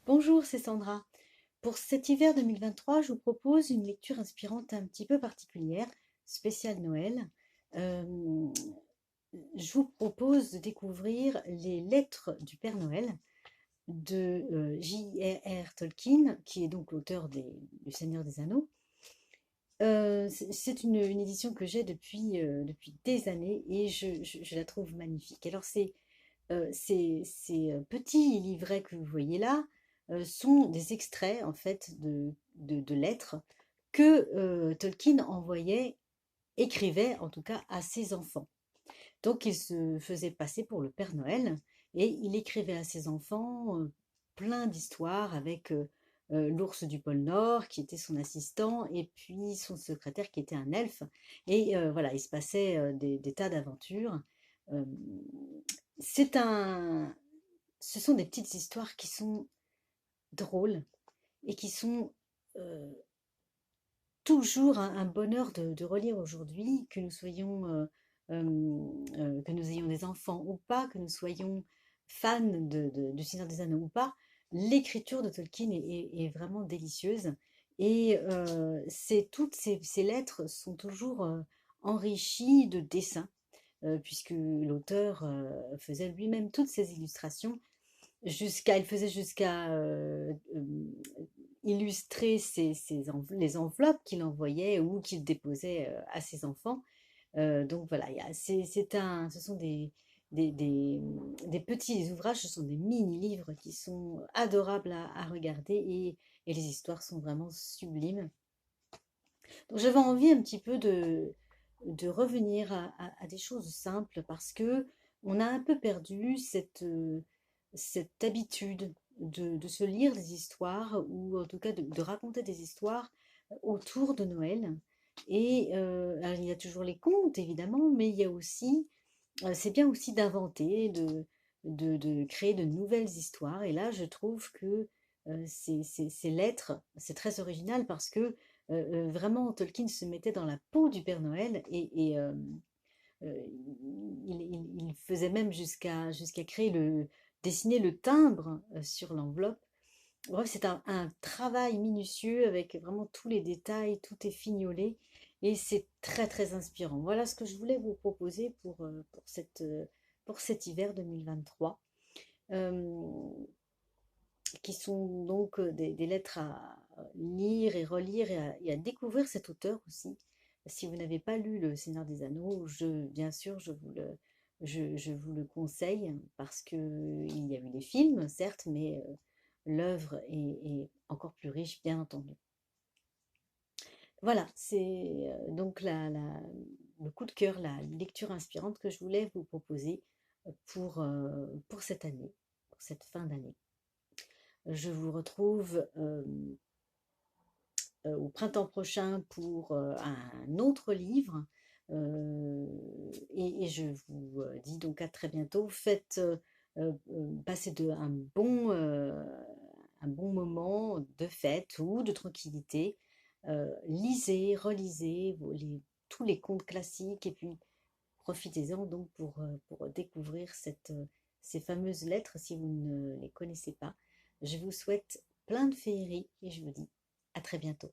Bonjour, c'est Sandra. Pour cet hiver 2023, je vous propose une lecture inspirante un petit peu particulière, spéciale Noël. Euh, je vous propose de découvrir les lettres du Père Noël de J.R.R. Tolkien, qui est donc l'auteur du Seigneur des Anneaux. C'est une édition que j'ai depuis des années et je la trouve magnifique. Alors ces petits livrets que vous voyez là sont des extraits en fait de lettres que Tolkien écrivait en tout cas à ses enfants. Donc il se faisait passer pour le Père Noël et il écrivait à ses enfants plein d'histoires avec l'ours du pôle Nord qui était son assistant et puis son secrétaire qui était un elfe. Et voilà, il se passait des tas d'aventures. Euh, c'est un, Ce sont des petites histoires qui sont drôles et qui sont euh, toujours un bonheur de relire aujourd'hui, que nous soyons, que nous ayons des enfants ou pas, que nous soyons fans du Seigneur des Anneaux ou pas. L'écriture de Tolkien est vraiment délicieuse et toutes ces lettres sont toujours enrichies de dessins, puisque l'auteur faisait lui-même toutes ces illustrations il faisait jusqu'à illustrer les enveloppes qu'il envoyait ou qu'il déposait à ses enfants. Donc voilà, ce sont des, des, des petits ouvrages, ce sont des mini-livres qui sont adorables à regarder et les histoires sont vraiment sublimes. Donc j'avais envie un petit peu de revenir à des choses simples parce que on a un peu perdu cette habitude de se lire des histoires ou en tout cas de raconter des histoires autour de Noël. Et alors, il y a toujours les contes évidemment, mais il y a aussi, c'est bien aussi d'inventer, de créer de nouvelles histoires. Et là, je trouve que ces lettres, c'est très original parce que vraiment, Tolkien se mettait dans la peau du Père Noël et euh, il faisait même jusqu'à dessiner le timbre sur l'enveloppe. Bref, c'est un travail minutieux avec vraiment tous les détails, tout est fignolé et c'est très très inspirant. Voilà ce que je voulais vous proposer pour cet hiver 2023. Euh, qui sont donc des lettres à lire et relire et à découvrir cet auteur aussi. Si vous n'avez pas lu Le Seigneur des Anneaux, bien sûr, je vous le conseille parce qu'il y a eu des films, certes, mais l'œuvre est encore plus riche, bien entendu. Voilà, c'est donc le coup de cœur, la lecture inspirante que je voulais vous proposer pour cette année, pour cette fin d'année. Je vous retrouve au printemps prochain pour un autre livre. Et je vous dis donc à très bientôt. Passez un bon moment de fête ou de tranquillité. Lisez, relisez tous les contes classiques et puis profitez-en donc pour découvrir ces fameuses lettres si vous ne les connaissez pas. Je vous souhaite plein de féerie et je vous dis à très bientôt.